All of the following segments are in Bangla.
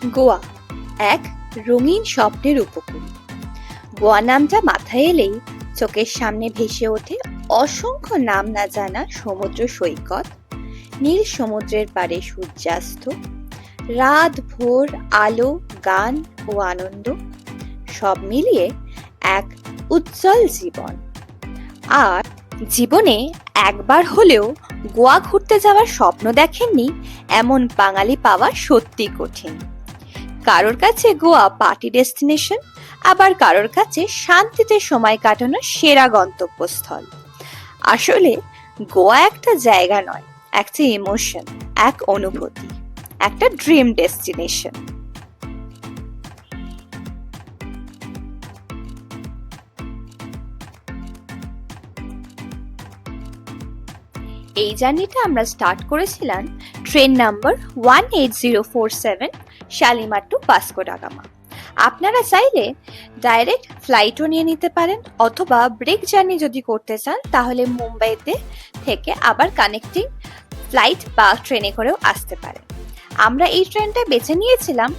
গোয়া এক রঙিন স্বপ্নের উপকূল। গোয়া নামটা মাথায় এলেই চোখের সামনে ভেসে ওঠে অসংখ্য নাম না জানা সমুদ্র সৈকত, নীল সমুদ্রের পাড়ে সূর্যাস্ত, রাত ভোর আলো, গান ও আনন্দ, সব মিলিয়ে এক উজ্জ্বল জীবন। আর জীবনে একবার হলেও গোয়া ঘুরতে যাওয়ার স্বপ্ন দেখেননি এমন বাঙালি পাওয়া সত্যি কঠিন। কারোর কাছে গোয়া পার্টি ডেস্টিনেশন, আবার কারোর কাছে শান্তিতে সময় কাটানোর সেরা গন্তব্যস্থল। আসলে গোয়া একটা জায়গা নয়, একটা ইমোশন, এক অনুভূতি, একটা ড্রিম ডেস্টিনেশন। এই জার্নিটা আমরা স্টার্ট করেছিলাম train number 18047 Shalimar to Vasco da Gama. আপনারা চাইলে ডাইরেক্ট ফ্লাইটও নিয়ে নিতে পারেন, অথবা ব্রেক জার্নি যদি করতে চান তাহলে মুম্বাইতে থেকে আবার কানেক্টিং ফ্লাইট বা ট্রেনে করেও আসতে পারেন। আমরা এই ট্রেনটা বেছে নিয়েছিলাম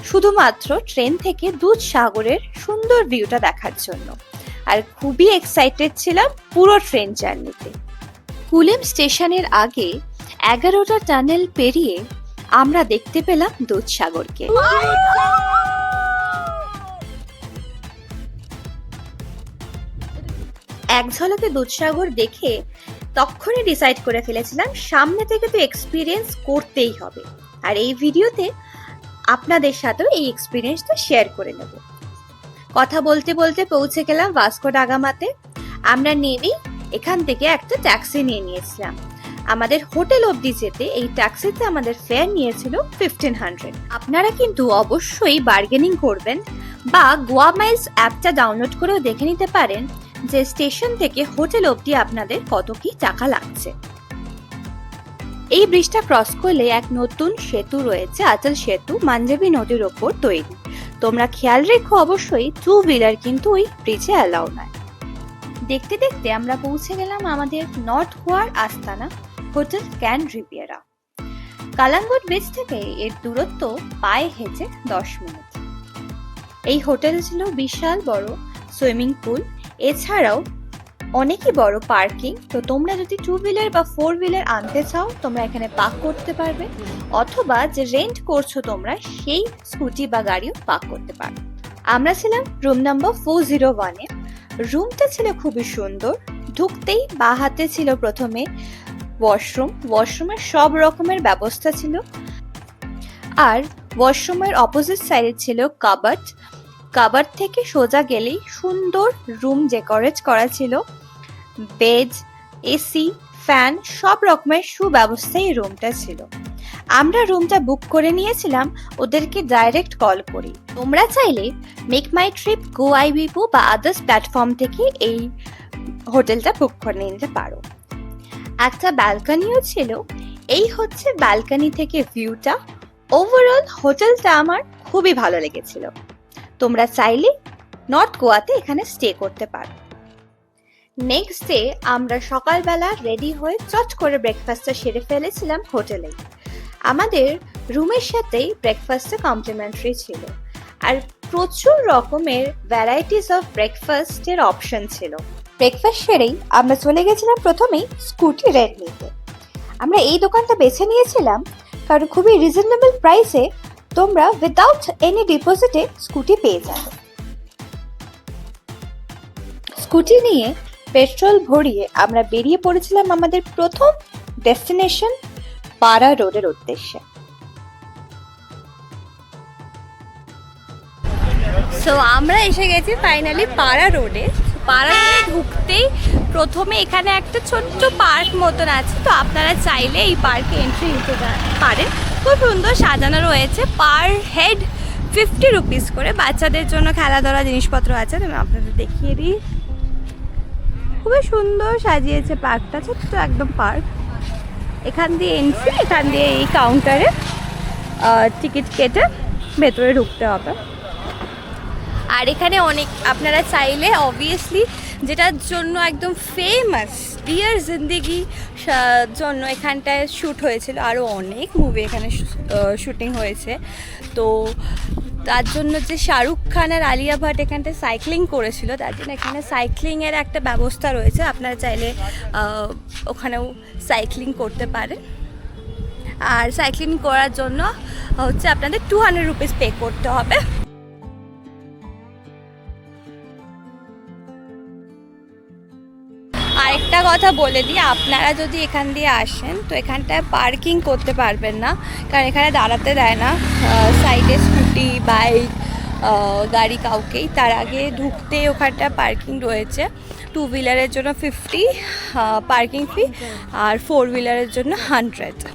শুধুমাত্র ট্রেন থেকে দুধসাগরের সুন্দর ভিউটা দেখার জন্য, আর খুবই এক্সাইটেড ছিলাম পুরো ট্রেন জার্নিতে। কুলেম স্টেশনের আগে 11টা টানেল পেরিয়ে আমরা দেখতে পেলাম দুধসাগরকে। এক ঝলকে দুধসাগর দেখে তখনই ডিসাইড করে ফেলেছিলাম সামনে থেকে তো এক্সপিরিয়েন্স করতেই হবে, আর এই ভিডিওতে আপনাদের সাথেও এই এক্সপিরিয়েন্সটা শেয়ার করে নেব। কথা বলতে বলতে পৌঁছে গেলাম ভাস্কো ডা গামাতে। আমরা নেমেই এখান থেকে একটা ট্যাক্সি নিয়ে নিয়েছিলাম। আমাদের হোটেল অবধি যেতে এই ট্যাক্সিতে আমাদের ফেয়ার নিয়েছিল 1500। আপনারা কিন্তু অবশ্যই বার্গেনিং করবেন, বা গোয়া মাইলস অ্যাপটা ডাউনলোড করেও দেখে নিতে পারেন যে স্টেশন থেকে হোটেল অবধি আপনাদের কত কি টাকা লাগছে। এই ব্রিজটা ক্রস করলে এক নতুন সেতু রয়েছে, আচল সেতু, মানজেবি নদীর ওপর তৈরি। তোমরা খেয়াল রেখো অবশ্যই 2 হুইলার কিন্তু ওই ব্রিজে অ্যালাউ নয়। দেখতে দেখতে আমরা পৌঁছে গেলাম আমাদের নর্থ গোয়ার আস্তানা hotel can Riviera. Calangute bridge থেকে এর দূরত্ব পায়ে হেঁটে 10 মিনিট। এই হোটেল ছিল বিশাল বড় সুইমিং পুল, এছাড়াও অনেকই বড় পার্কিং। তো তোমরা যদি 2 হুইলার বা 4 হুইলার আনতে চাও তোমরা এখানে পার্ক করতে পারবে, অথবা যে রেন্ট করছো তোমরা সেই স্কুটি বা গাড়িও পার্ক করতে পারবে। আমরা ছিলাম রুম নাম্বার 401-এ। রুমটা ছিল খুবই সুন্দর। ঢুকতেই বাঁ হাতে ছিল প্রথমে ওয়াশরুমের সব রকমের ব্যবস্থা ছিল, আর ওয়াশরুমের অপোজিট সাইডে ছিল কাবার্ড থেকে সোজা গেলেই সুন্দর রুম ডেকোরেট করা ছিল। বেড, এসি, ফ্যান, সব রকমের সুব্যবস্থা এই রুমটা ছিল। আমরা রুমটা বুক করে নিয়েছিলাম ওদেরকে ডাইরেক্ট কল করি। তোমরা চাইলে মেক মাই ট্রিপ, গো আইবিবো বা আদার্স প্ল্যাটফর্ম থেকে এই হোটেলটা বুক করে নিতে পারো। একটা ব্যালকনিও ছিল। এই হচ্ছে ব্যালকনি থেকে ভিউটা। ওভারঅল হোটেলটা আমার খুবই ভালো লেগেছিল। তোমরা চাইলে নর্থ গোয়াতে এখানে স্টে করতে পারো। নেক্সট ডে আমরা সকালবেলা রেডি হয়ে চট করে ব্রেকফাস্টটা সেরে ফেলেছিলাম হোটেলে। আমাদের রুমের সাথেই ব্রেকফাস্টটা কমপ্লিমেন্টারি ছিল, আর প্রচুর রকমের ভ্যারাইটিস অফ ব্রেকফাস্টের অপশন ছিল। ব্রেকফাস্ট সেরেই আমরা চলে গেছিলাম প্রথমেই স্কুটি রেন্ট নিতে। আমরা এই দোকানটা বেছে নিয়েছিলাম কারণ খুবই রিজনেবল প্রাইসে তোমরা উইদাউট এনি ডিপোজিটে স্কুটি পেয়ে যাবে। স্কুটি নিয়ে পেট্রোল ভরিয়ে আমরা বেরিয়ে পড়েছিলাম আমাদের প্রথম ডেস্টিনেশন পাড়া রোডের উদ্দেশ্যে। সো আমরা এসে গেছি ফাইনালি পাড়া রোডে। পাড়া রোডে ঢুকতেই প্রথমে এখানে একটা ছোট্ট পার্ক মতন আছে, তো আপনারা চাইলে এই পার্কে এন্ট্রি নিতে পারেন। খুব সুন্দর সাজানো রয়েছে, পার হেড 50 রুপিস করে। বাচ্চাদের জন্য খেলাধুলা জিনিসপত্র আছে, আমি আপনাদের দেখিয়ে দিই। খুবই সুন্দর সাজিয়েছে পার্কটা, ছোট্ট একদম পার্ক। এখান দিয়ে এন্ট্রি, এখান দিয়ে এই কাউন্টারে টিকিট কেটে ভেতরে ঢুকতে হবে। আর এখানে অনেক আপনারা চাইলে অবভিয়াসলি যেটার জন্য একদম ফেমাস ডিয়ার জিন্দেগি জন্য এখানটায় শ্যুট হয়েছিল, আরও অনেক মুভি এখানে শুটিং হয়েছে। তো তার জন্য যে শাহরুখ খান আর আলিয়া ভাট এখানটায় সাইক্লিং করেছিল, তার জন্য এখানে সাইক্লিংয়ের একটা ব্যবস্থা রয়েছে। আপনারা চাইলে ওখানেও সাইক্লিং করতে পারেন। আর সাইক্লিং করার জন্য হচ্ছে আপনাদের 200 রুপিস পে করতে হবে। আরেকটা কথা বলে দিই, আপনারা যদি এখান দিয়ে আসেন তো এখানটায় পার্কিং করতে পারবেন না, কারণ এখানে দাঁড়াতে দেয় না। সাইডে স্কুটি, বাইক, গাড়ি কাউকেই। তার আগে ঢুকতে ওখানটা পার্কিং রয়েছে। 2 হুইলারের জন্য 50 পার্কিং ফি, আর 4 হুইলারের জন্য 100।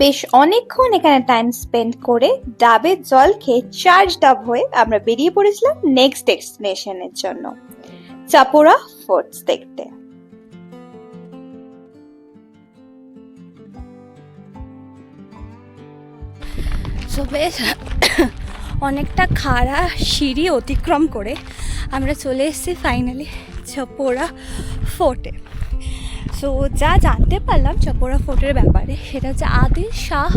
বেশ অনেকক্ষণ এখানে টাইম স্পেন্ড করে ডাবের জল খেয়ে চার্জড আপ হয়ে আমরা বেরিয়ে পড়েছিলাম নেক্সট ডেস্টিনেশনের জন্য, চাপোরা ফোর্টস দেখতে। সো বেশ অনেকটা খাড়া সিঁড়ি অতিক্রম করে আমরা চলে এসেছি ফাইনালি চাপোরা ফোর্টে। সো যা জানতে পারলাম চাপোরা ফোর্টের ব্যাপারে, সেটা হচ্ছে আদিল শাহ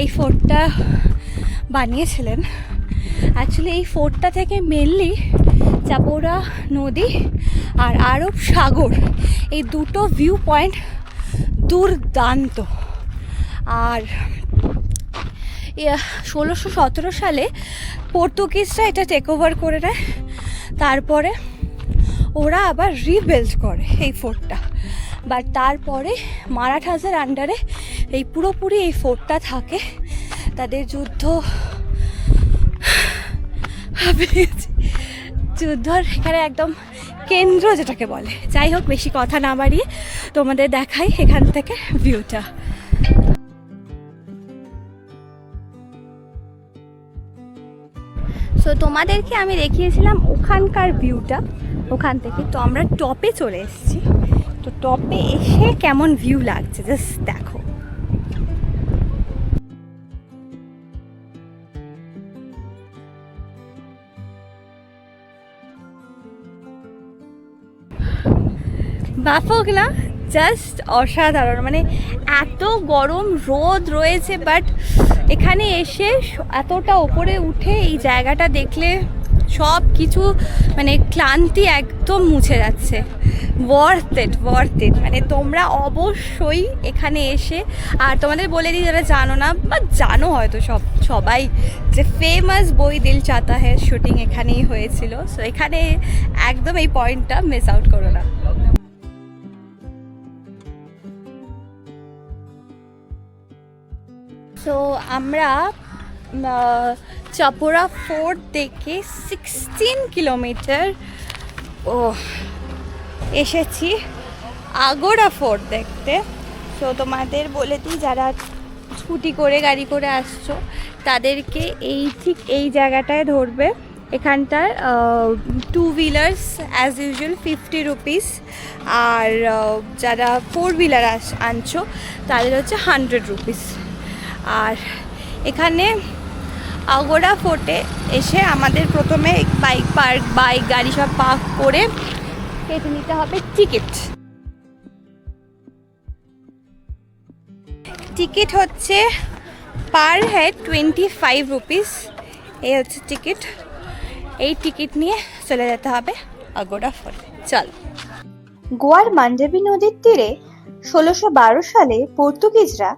এই ফোর্টটা বানিয়েছিলেন। অ্যাকচুয়ালি এই ফোর্টটা থেকে মেনলি চাপোরা নদী আর আরব সাগর, এই দুটো ভিউ পয়েন্ট দুর্দান্ত। আর 1617 সালে পর্তুগিজরা এটা টেক ওভার করে নেয়। তারপরে ওরা আবার রিবিল্ড করে এই ফোর্টটা, বাট তারপরে মারাঠাদের আন্ডারে এই পুরোপুরি এই ফোর্টটা থাকে। তাদের যুদ্ধর এখানে একদম কেন্দ্র যেটাকে বলে। যাই হোক, বেশি কথা না বাড়িয়ে তোমাদের দেখাই এখান থেকে ভিউটা। সো তোমাদেরকে আমি দেখিয়েছিলাম ওখানকার ভিউটা ওখান থেকে। তো আমরা টপে চলে এসেছি। তো টপে এসে কেমন ভিউ লাগছে জাস্ট দেখো। ব্যাপক না? জাস্ট অসাধারণ। মানে এত গরম রোদ রয়েছে, বাট এখানে এসে এতটা ওপরে উঠে এই জায়গাটা দেখলে সব কিছু মানে ক্লান্তি একদম মুছে যাচ্ছে। Worth it. মানে তোমরা অবশ্যই এখানে এসে, আর তোমাদের বলে দিই যারা জানো না বা জানো হয়তো সবাই, যে ফেমাস বই দিল চাতা হ্যায় শুটিং এখানেই হয়েছিল। সো এখানে একদম এই পয়েন্টটা মিস আউট করো না। সো আমরা চাপোরা ফোর্ট থেকে 16 কিলোমিটার এসেছি আগোড়া ফোর্ট দেখতে। সো তোমাদের বলে দিই, যারা স্কুটি করে গাড়ি করে আসছো তাদেরকে ঠিক এই জায়গাটায় ধরবে। এখানটার 2 হুইলার্স অ্যাজ ইউজুয়াল 50 রুপিস, আর যারা 4 হুইলার আনছো তাদের হচ্ছে 100 রুপিস। আর এখানে আগোড়া ফোর্টে এসে আমাদের প্রথমে বাইক গাড়ি সব পার্ক করে কেটে নিতে হবে টিকিট হচ্ছে পার হেড 25 রুপিস। এই হচ্ছে টিকিট। এই টিকিট নিয়ে চলে যেতে হবে আগোড়া ফোর্টে। চল। গোয়ার মান্ডাবি নদীর তীরে 1612 সালে পর্তুগিজরা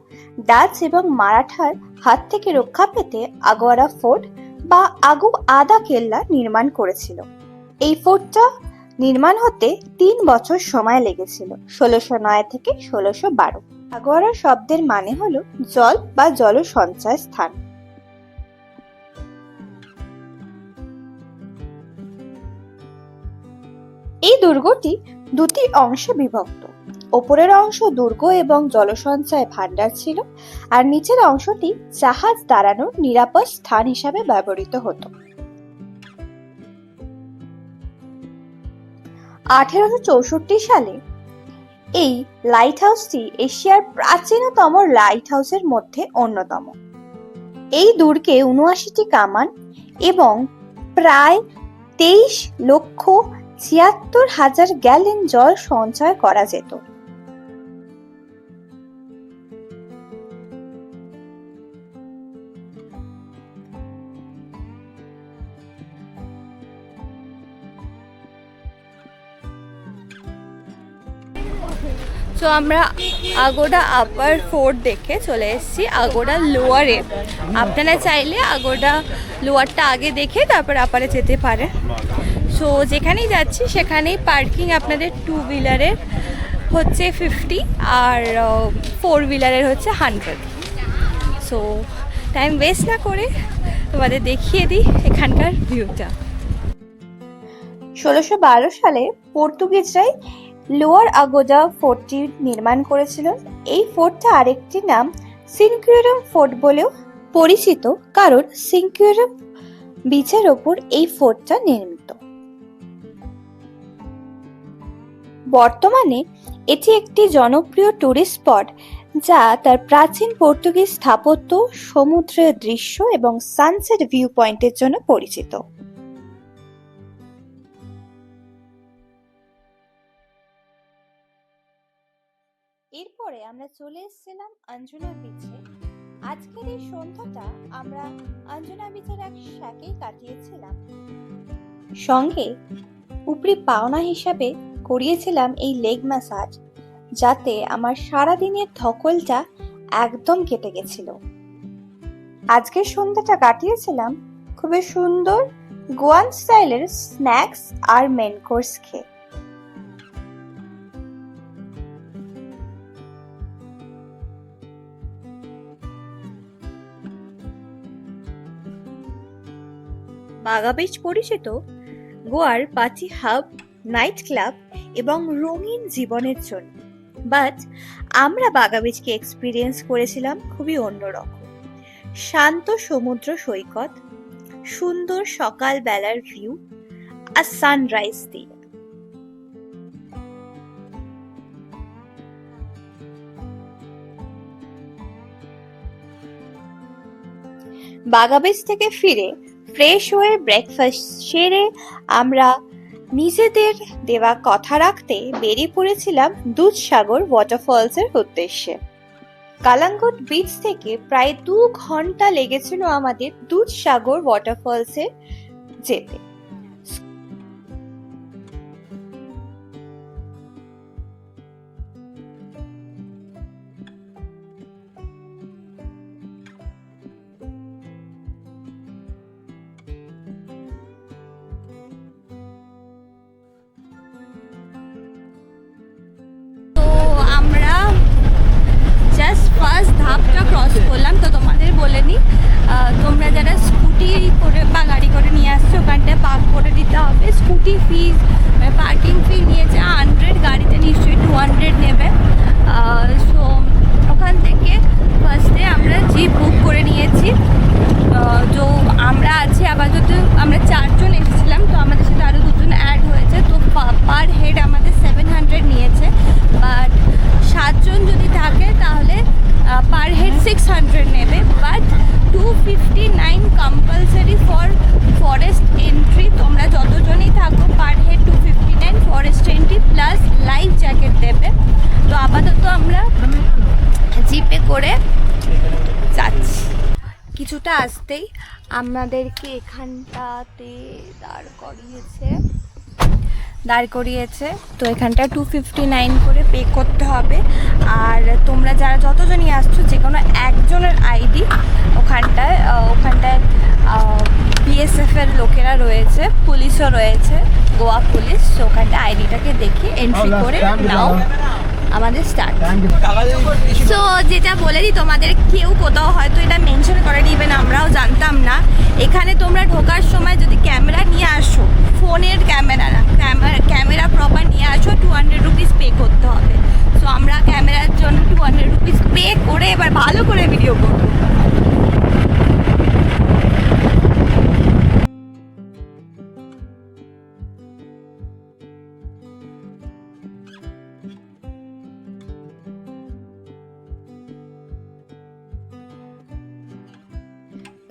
ডাচ এবং মারাঠার হাত থেকে রক্ষা পেতে আগোয়ারা ফোর্ট বা আগু আদা কেল্লা নির্মাণ করেছিল। এই ফোর্টটা নির্মাণ হতে 3 বছর সময় লেগেছিল, 1609 থেকে 1612। আগোয়ারা শব্দের মানে হলো জল বা জল সঞ্চয় স্থান। এই দুর্গটি দুটি অংশে বিভক্ত। ওপরের অংশ দুর্গ এবং জলসঞ্চয় ভাণ্ডার ছিল, আর নিচের অংশটি জাহাজ দাঁড়ানোর নিরাপদ স্থান হিসাবে ব্যবহৃত হতো। 1864 সালে এই লাইট হাউসটি এশিয়ার প্রাচীনতম লাইট হাউসের মধ্যে অন্যতম। এই দুর্গে 79টি কামান এবং প্রায় 23,76,000 গ্যালন জল সঞ্চয় করা যেত। তো আমরা আগোড়া আপার ফোর্ট দেখে চলে এসেছি আগোড়া লোয়ারে। আপনারা চাইলে আগোড়া লোয়ারটা আগে দেখে তারপর আপারে যেতে পারেন। সো যেখানেই যাচ্ছি সেখানেই পার্কিং আপনাদের 2 হুইলারের হচ্ছে 50 আর 4 হুইলারের হচ্ছে 100। সো টাইম ওয়েস্ট না করে তোমাদের দেখিয়ে দিই এখানকার ভিউটা। 1612 সালে পর্তুগিজরাই লোয়ার আগোডা ফোর্টটি নির্মাণ করেছিল। এই ফোর্টটা আরেকটি নাম সিনকুয়েরাম ফোর্ট বলেও পরিচিত, কারণ সিনকুয়েরাম বিচের ওপর এই ফোর্টটা নির্মিত। বর্তমানে এটি একটি জনপ্রিয় টুরিস্ট স্পট, যা তার প্রাচীন পর্তুগিজ স্থাপত্য, সমুদ্রের দৃশ্য এবং সানসেট ভিউ পয়েন্টের জন্য পরিচিত। এরপরে আমরা চলে এসেছিলাম আঞ্জনা বিচে। আজকের এই সন্ধ্যাটা আমরা আঞ্জনা বিচের এক শ্যাকেই কাটিয়েছিলাম। সঙ্গে উপরি পাওনা হিসাবে করিয়েছিলাম এই লেগ ম্যাসাজ, যাতে আমার সারাদিনের ধকলটা একদম কেটে গেছিল। আজকের সন্ধ্যাটা কাটিয়েছিলাম খুবই সুন্দর গোয়ান স্টাইলের স্ন্যাক্স আর মেন কোর্স খেয়ে। বাগা বিচ পরিচিত গোয়ার পার্টি হাব, নাইট ক্লাব এবং রঙিন জীবনের জন্য, বাট আমরা বাগা বিচকে এক্সপিরিয়েন্স করেছিলাম খুবই অন্যরকম। শান্ত সমুদ্র সৈকত, সুন্দর সকাল বেলার ভিউ আর সানরাইজ দিয়ে। বাগা বিচ থেকে ফিরে ফ্রেশ হয়ে ব্রেকফাস্ট সেরে আমরা নিজেদের দেওয়া কথা রাখতে বেরিয়ে পড়েছিলাম দুধসাগর ওয়াটারফলস এর উদ্দেশ্যে। কালাঙ্গুট বিচ থেকে প্রায় 2 ঘন্টা লেগেছিল আমাদের দুধসাগর ওয়াটারফলস এ যেতে। ফার্স্ট ধাপটা ক্রস করলাম। তো তোমাদের বলে নিই, তোমরা যারা স্কুটি করে বা গাড়ি করে নিয়ে আসছো ওখানটায় পার্ক করে দিতে হবে। স্কুটি ফিজ পার্কিং ফি নিয়েছে 100, গাড়িতে নিশ্চয়ই 200 নেবে। সো ওখান থেকে ফার্স্টে আমরা জিপ বুক করে নিয়েছি। তো আমরা আছি আপাতত আমরা 4 জন এসেছিলাম, তো আমাদের সাথে আরও 2 জন অ্যাড হয়েছে। তো পার হেড আমাদের 700 নিয়েছে, বাট 7 জন যদি থাকে তাহলে পার হেড 600 নেবে। But 259 compulsory for forest entry. তোমরা যতজনই থাকো per head 259 forest entry plus life jacket দেবে। তো আপাতত আমরা জিপে করে যাচ্ছি। কিছুটা আসতেই আমাদেরকে এখানটাতে দাঁড় করিয়েছে। তো এখানটা 259 করে পে করতে হবে। আর তোমরা যারা যতজনই আসছো যে কোনো একজনের আইডি ওখানটায় বিএসএফ এর লোকেরা রয়েছে, পুলিশও রয়েছে, গোয়া পুলিশ। তো ওখানটায় আইডিটাকে দেখে এন্ট্রি করে নাও আমাদের স্টার্ট। সো যেটা বলে দিই তোমাদের, কেউ কোথাও হয়তো এটা মেনশন করে দিবেন, আমরাও জানতাম না। এখানে তোমরা ঢোকার সময় যদি ক্যামেরা নিয়ে আসো, ফোনের ক্যামেরা না, ক্যামেরা প্রপার নিয়ে আসো, 200 রুপিস পে করতে হবে। সো আমরা ক্যামেরার জন্য 200 রুপিস পে করে এবার ভালো করে ভিডিও করবো।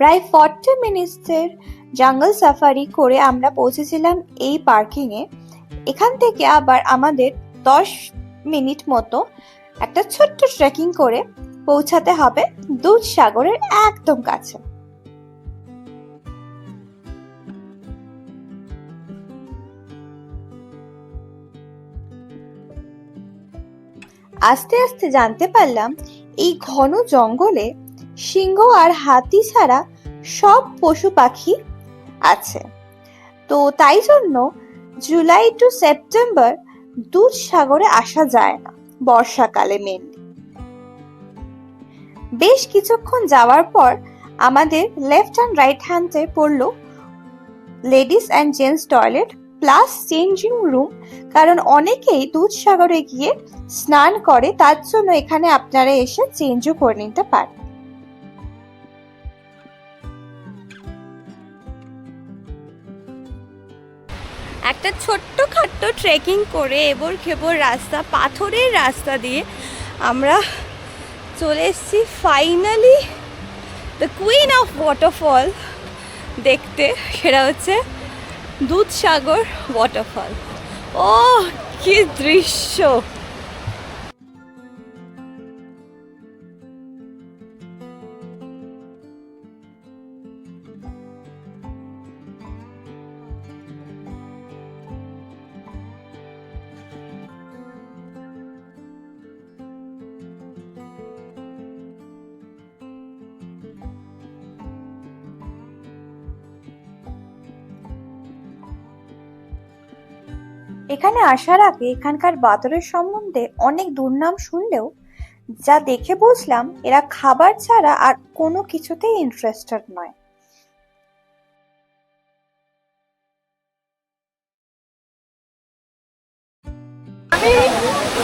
প্রায় 40 মিনিটসের জঙ্গল সাফারি করে আমরা পৌঁছেছিলাম এই পার্কিংয়ে। এখান থেকে আবার আমাদের 10 মিনিট মতো একটা ছোট্ট ট্রেকিং করে পৌঁছাতে হবে দুধসাগরের একদম কাছে। আস্তে আস্তে জানতে পারলাম এই ঘন জঙ্গলে সিংহ আর হাতি ছাড়া সব পশু পাখি আছে। তো তাই জন্য জুলাই টু সেপ্টেম্বর দুধসাগরে আসা যায় না, বর্ষাকালে মেনলি। বেশ কিছুক্ষণ যাওয়ার পর আমাদের লেফট অ্যান্ড রাইট হ্যান্ডে পড়লো ladies and gents toilet plus changing room, কারণ অনেকেই দুধসাগরে গিয়ে স্নান করে, তার জন্য এখানে আপনারা এসে চেঞ্জও করে নিতে পারেন। একটা ছোট্ট খাট্ট ট্রেকিং করে এবর খেবর রাস্তা, পাথরের রাস্তা দিয়ে আমরা চলে এসেছি finally the queen of waterfall দেখতে, সেটা হচ্ছে দুধসাগর ওয়াটারফল। ও কি দৃশ্য! এখানে আসার আগে এখানকার বাদরের সম্বন্ধে অনেক দুর্নাম শুনলেও যা দেখে বুঝলাম এরা খাবার ছাড়া আর কোনো কিছুতেই ইন্টারেস্টেড নয়।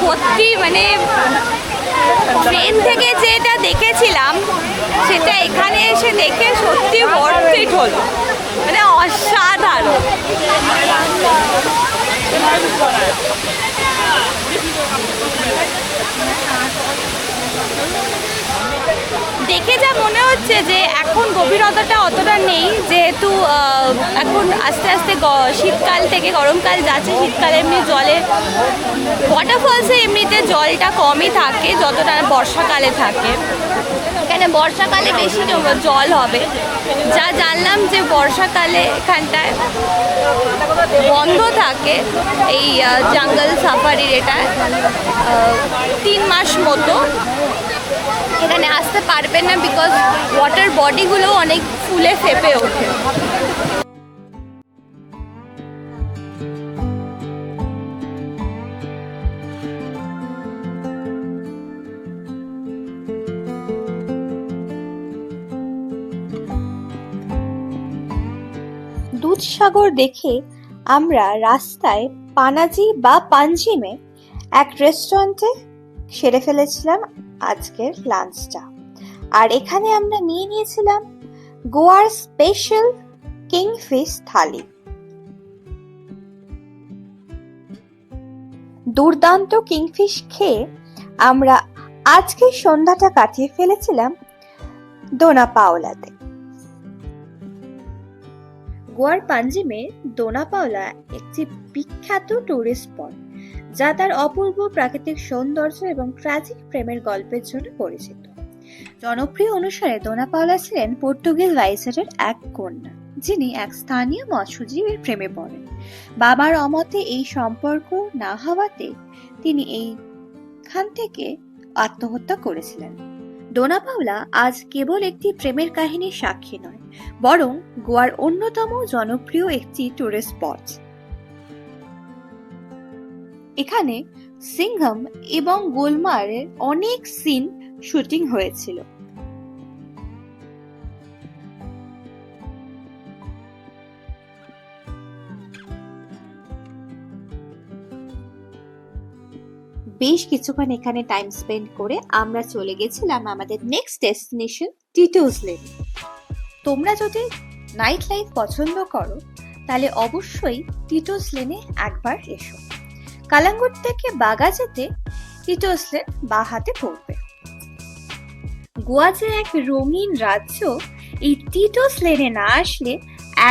সত্যি মানে ট্রেন থেকে যেটা দেখেছিলাম সেটা এখানে এসে দেখে সত্যি বর্থিট হলো, মানে অসাধারণ। দেখে যা মনে হচ্ছে যে এখন গভীরতাটা অতটা নেই, যেহেতু এখন আস্তে আস্তে শীতকাল থেকে গরমকাল যাচ্ছে। শীতকালে এমনি জলের ওয়াটারফলসে এমনিতে জলটা কমই থাকে যতটা বর্ষাকালে থাকে। এখানে বর্ষাকালে বেশি জল হবে। যা জানলাম যে বর্ষাকালে এখানটায় বন্ধ থাকে এই জঙ্গল সাফারির, এটা 3 মাস মতো এখানে আসতে পারবেন না, বিকজ ওয়াটার বডিগুলো অনেক ফুলে ফেপে ওঠে। দুধসাগর দেখে আমরা রাস্তায় পানাজি বা পাঞ্জিমে এক রেস্টুরেন্টে সেরে ফেলেছিলাম আজকের লাঞ্চটা। আর এখানে আমরা নিয়ে নিয়েছিলাম গোয়ার স্পেশাল কিংফিশ থালি। দুর্দান্ত কিংফিশ খেয়ে আমরা আজকের সন্ধ্যাটা কাটিয়ে ফেলেছিলাম দোনা পাওলাতে। গোয়ার পাঞ্জিমে দোনা পাওলা একটি বিখ্যাত টুরিস্ট স্পট, যা তার অপূর্ব প্রাকৃতিক সৌন্দর্য এবং ট্র্যাজিক প্রেমের গল্পের জন্য পরিচিত। জনপ্রিয় অনুসারে দোনা পাওলা ছিলেন পর্তুগিজ ভাইসরয়ের এক কন্যা, যিনি এক স্থানীয় মৎস্যজীবীর প্রেমে পড়েন। বাবার অমতে এই সম্পর্ক না হওয়াতে তিনি এইখান থেকে আত্মহত্যা করেছিলেন। দোনা পাওলা আজ কেবল একটি প্রেমের কাহিনীর সাক্ষী নয়, বরং গোয়ার অন্যতম জনপ্রিয় একটি টুরিস্ট স্পট। এখানে সিংঘম এবং গোলমারের অনেক সিন শুটিং হয়েছিল। বেশ কিছুক্ষণ এখানে টাইম স্পেন্ড করে আমরা চলে গেছিলাম আমাদের নেক্সট ডেস্টিনেশন টিটোস লেন। তোমরা যদি নাইট লাইফ পছন্দ করো তাহলে অবশ্যই টিটোস লেনে একবার এসো। কালাঙ্গুর থেকে বাগা যেতে টিটোস লেন বা হাতে পড়বে। গোয়া যে এক রঙিন রাজ্য, এই টিটোস লেনে না আসলে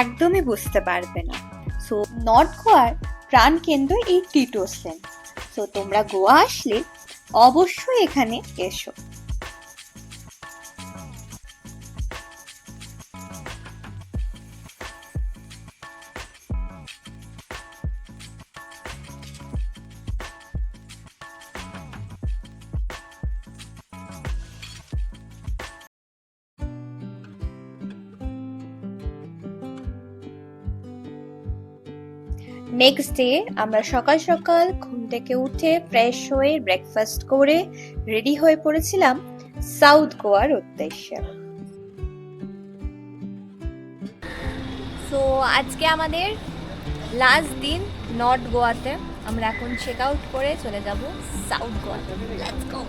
একদমই বুঝতে পারবে না। সো নর্থ গোয়ার প্রাণকেন্দ্র এই টিটোস লেন। সো তোমরা গোয়া আসলে অবশ্যই এখানে এসো। নেক্সট ডে আমরা সকাল সকাল ঘুম থেকে উঠে ফ্রেশ হয়ে ব্রেকফাস্ট করে রেডি হয়ে পড়েছিলাম সাউথ গোয়ার উদ্দেশ্যে। সো আজকে আমাদের লাস্ট দিন নর্থ গোয়াতে। আমরা এখন চেক আউট করে চলে যাব সাউথ গোয়াতে। Let's go.